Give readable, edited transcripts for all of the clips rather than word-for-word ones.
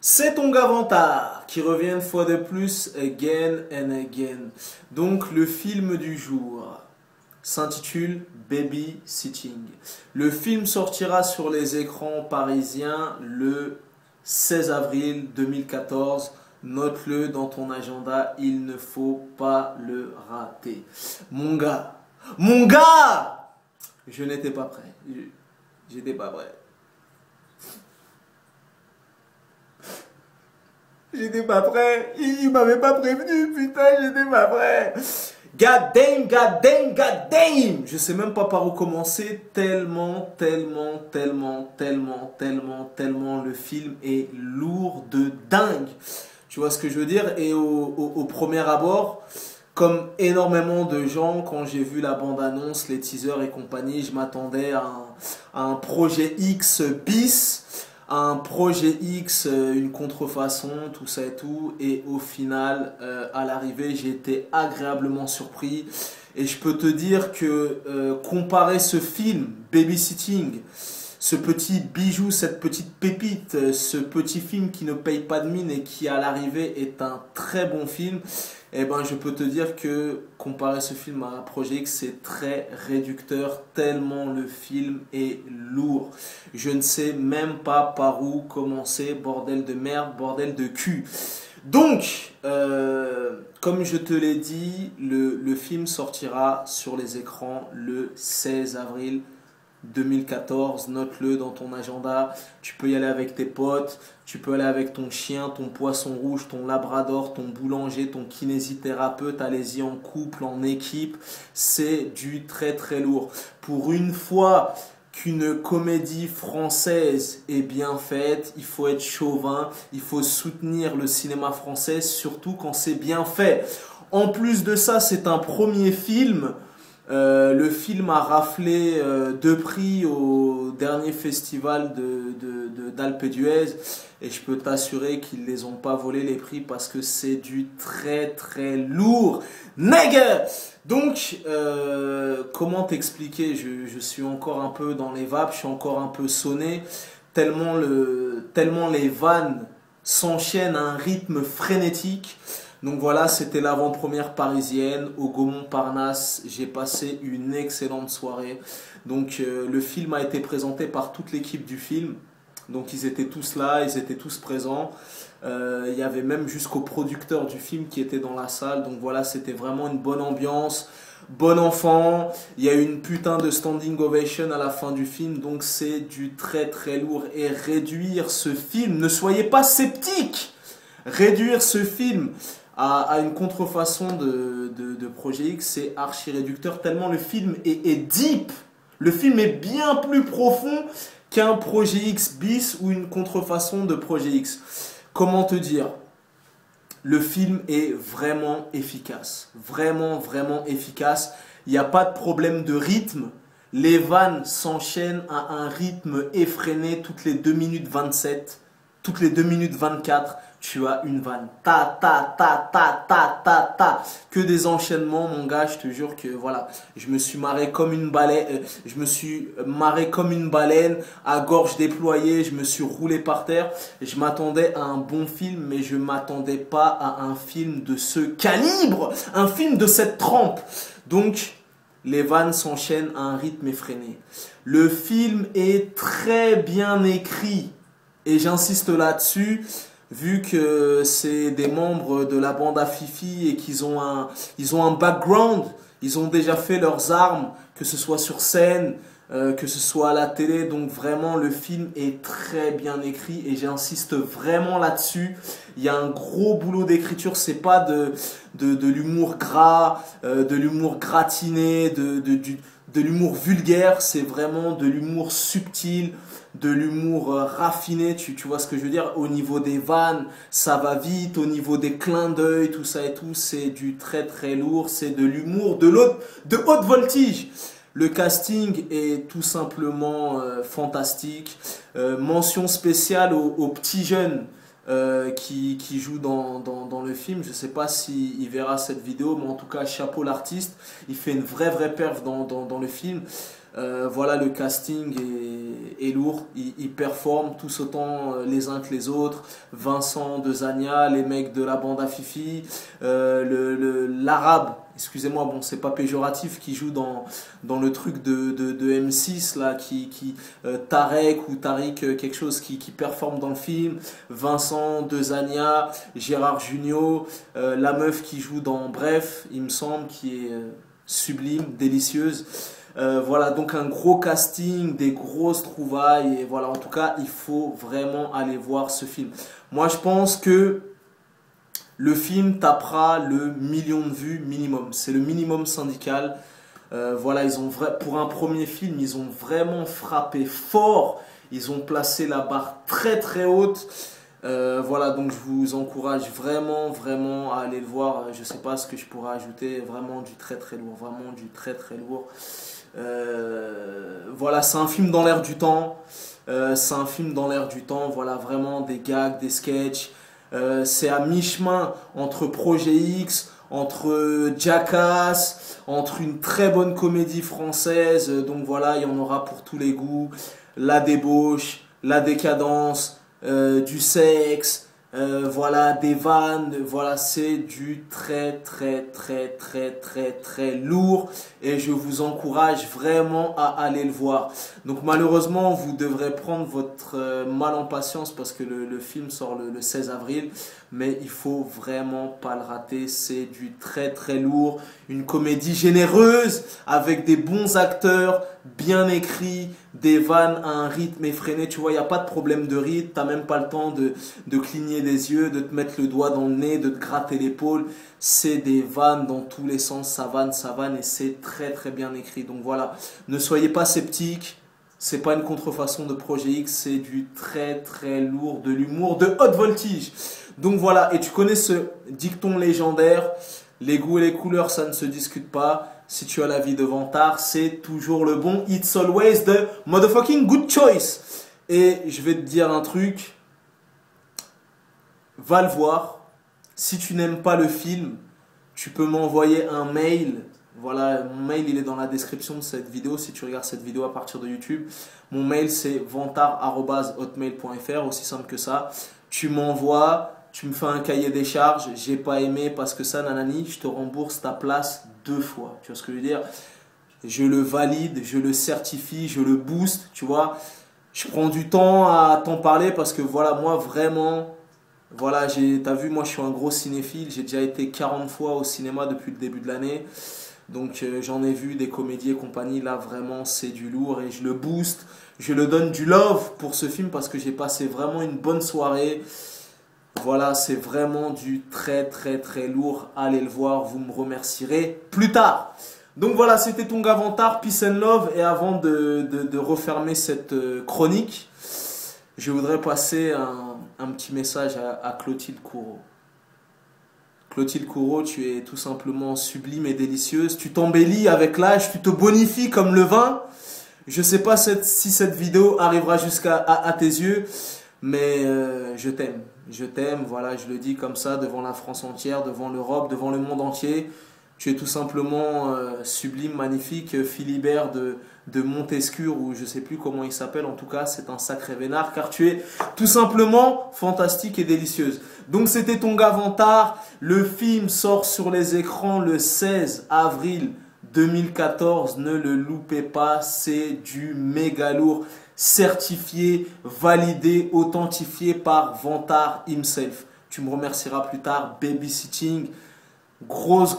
C'est ton Gavantard qui revient une fois de plus, again and again. Donc le film du jour s'intitule Babysitting. Le film sortira sur les écrans parisiens le 16 avril 2014. Note-le dans ton agenda, il ne faut pas le rater. Mon gars, je n'étais pas prêt. J'étais pas prêt. J'étais pas prêt. Il m'avait pas prévenu, putain, j'étais pas prêt. God damn, god damn, god damn. Je sais même pas par où commencer, tellement le film est lourd de dingue. Tu vois ce que je veux dire? Et au premier abord, comme énormément de gens, quand j'ai vu la bande-annonce, les teasers et compagnie, je m'attendais à un projet X bis, à un projet X, une contrefaçon, tout ça et tout. Et au final, à l'arrivée, j'ai été agréablement surpris. Et je peux te dire que comparer ce film, Babysitting, ce petit bijou, cette petite pépite, ce petit film qui ne paye pas de mine et qui à l'arrivée est un très bon film, eh ben je peux te dire que comparer ce film à un projet X, c'est très réducteur tellement le film est lourd. Je ne sais même pas par où commencer, bordel de merde, bordel de cul. Donc, comme je te l'ai dit, le film sortira sur les écrans le 16 avril 2014, note-le dans ton agenda. Tu peux y aller avec tes potes, tu peux aller avec ton chien, ton poisson rouge, ton labrador, ton boulanger, ton kinésithérapeute. Allez-y en couple, en équipe. C'est du très lourd. Pour une fois qu'une comédie française est bien faite, il faut être chauvin, il faut soutenir le cinéma français, surtout quand c'est bien fait. En plus de ça, c'est un premier film. Le film a raflé 2 prix au dernier festival d'Alpe d'Huez et je peux t'assurer qu'ils les ont pas volés les prix parce que c'est du très lourd. Nègre! Donc, comment t'expliquer? Je suis encore un peu dans les vapes, je suis encore un peu sonné, tellement les vannes s'enchaînent à un rythme frénétique. Donc voilà, c'était l'avant-première parisienne au Gaumont-Parnasse. J'ai passé une excellente soirée. Donc le film a été présenté par toute l'équipe du film. Donc ils étaient tous là, ils étaient tous présents. Il y avait même jusqu'au producteur du film qui était dans la salle. Donc voilà, c'était vraiment une bonne ambiance. Bon enfant, il y a eu une putain de standing ovation à la fin du film, donc c'est du très lourd. Et réduire ce film, ne soyez pas sceptiques, réduire ce film à une contrefaçon de Projet X, c'est archi réducteur tellement le film est deep. Le film est bien plus profond qu'un Projet X bis ou une contrefaçon de Projet X. Comment te dire? Le film est vraiment efficace. Vraiment efficace. Il n'y a pas de problème de rythme. Les vannes s'enchaînent à un rythme effréné toutes les 2 minutes 27, toutes les 2 minutes 24. Tu as une vanne. Ta. Que des enchaînements, mon gars. Je te jure que voilà. Je me suis marré comme une baleine. À gorge déployée. Je me suis roulé par terre. Je m'attendais à un bon film, mais je m'attendais pas à un film de ce calibre. Un film de cette trempe. Donc, les vannes s'enchaînent à un rythme effréné. Le film est très bien écrit. Et j'insiste là-dessus. Vu que c'est des membres de la bande à Fifi et qu'ils ont un background, ils ont déjà fait leurs armes, que ce soit sur scène, que ce soit à la télé. Donc vraiment, le film est très bien écrit et j'insiste vraiment là-dessus. Il y a un gros boulot d'écriture, c'est pas de l'humour gras, de l'humour gratiné, de l'humour vulgaire, c'est vraiment de l'humour subtil, de l'humour raffiné, tu vois ce que je veux dire? Au niveau des vannes, ça va vite, au niveau des clins d'œil, tout ça et tout, c'est du très lourd, c'est de l'humour de haute voltige. Le casting est tout simplement fantastique. Mention spéciale aux petits jeunes qui joue dans le film. Je sais pas s'il verra cette vidéo, mais en tout cas, chapeau l'artiste. Il fait une vraie perf dans le film. Voilà, le casting est lourd, ils performent tous autant les uns que les autres. Vincent de Zania, les mecs de la bande à Fifi, l'arabe, excusez-moi, bon c'est pas péjoratif, qui joue dans le truc de M6 là, Tarek ou Tariq quelque chose qui performe dans le film. Vincent de Zania, Gérard Jugnot, la meuf qui joue dans Bref, il me semble, qui est sublime, délicieuse. Voilà, donc un gros casting, des grosses trouvailles, et voilà, en tout cas, il faut vraiment aller voir ce film. Moi, je pense que le film tapera le million de vues minimum. C'est le minimum syndical. Voilà, pour un premier film, ils ont vraiment frappé fort. Ils ont placé la barre très très haute. Voilà, donc je vous encourage vraiment, vraiment à aller le voir. Je sais pas ce que je pourrais ajouter. Vraiment du très très lourd. Vraiment du très très lourd. Voilà, c'est un film dans l'air du temps. C'est un film dans l'air du temps. Voilà, vraiment des gags, des sketchs. C'est à mi-chemin entre Projet X, entre Jackass, entre une très bonne comédie française. Donc voilà, il y en aura pour tous les goûts. La débauche, la décadence, du sexe, voilà, des vannes, voilà, c'est du très très très très très très lourd et je vous encourage vraiment à aller le voir. Donc malheureusement, vous devrez prendre votre mal en patience parce que le film sort le 16 avril, mais il faut vraiment pas le rater, c'est du très très lourd, une comédie généreuse avec des bons acteurs, bien écrits, des vannes à un rythme effréné, tu vois, il n'y a pas de problème de rythme, tu n'as même pas le temps de cligner des yeux, de te mettre le doigt dans le nez, de te gratter l'épaule, c'est des vannes dans tous les sens, ça vanne et c'est très très bien écrit. Donc voilà, ne soyez pas sceptiques, c'est pas une contrefaçon de Projet X, c'est du très très lourd, de l'humour de haute voltige. Donc voilà, et tu connais ce dicton légendaire, les goûts et les couleurs ça ne se discute pas. Si tu as la vie de Vantard, c'est toujours le bon. It's always the motherfucking good choice. Et je vais te dire un truc. Va le voir. Si tu n'aimes pas le film, tu peux m'envoyer un mail. Voilà, mon mail il est dans la description de cette vidéo. Si tu regardes cette vidéo à partir de YouTube. Mon mail c'est vantard@hotmail.fr, aussi simple que ça. Tu m'envoies, tu me fais un cahier des charges. J'ai pas aimé parce que ça, nanani, je te rembourse ta place 2 fois, tu vois ce que je veux dire? Je le valide, je le certifie, je le booste, tu vois. Je prends du temps à t'en parler parce que voilà, moi vraiment, voilà, t'as vu, moi je suis un gros cinéphile, j'ai déjà été 40 fois au cinéma depuis le début de l'année. Donc j'en ai vu des comédies et compagnie, là vraiment c'est du lourd et je le booste, je le donne du love pour ce film parce que j'ai passé vraiment une bonne soirée. Voilà, c'est vraiment du très très très lourd. Allez le voir, vous me remercierez plus tard. Donc voilà, c'était ton gars Vantard, peace and love. Et avant de refermer cette chronique, je voudrais passer un petit message à Clotilde Courreau. Clotilde Courreau, tu es tout simplement sublime et délicieuse. Tu t'embellis avec l'âge, tu te bonifies comme le vin. Je ne sais pas si cette vidéo arrivera jusqu'à tes yeux, mais je t'aime. Je t'aime, voilà, je le dis comme ça devant la France entière, devant l'Europe, devant le monde entier. Tu es tout simplement sublime, magnifique, Philibert de Montescure, ou je ne sais plus comment il s'appelle, en tout cas c'est un sacré vénard, car tu es tout simplement fantastique et délicieuse. Donc c'était ton gars Vantard, le film sort sur les écrans le 16 avril 2014, ne le loupez pas, c'est du méga lourd, certifié, validé, authentifié par Vantard himself. Tu me remercieras plus tard, babysitting. Grosse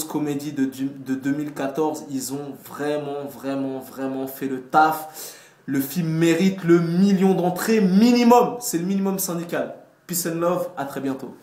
comédie de 2014. Ils ont vraiment fait le taf. Le film mérite le million d'entrées minimum. C'est le minimum syndical. Peace and love, à très bientôt.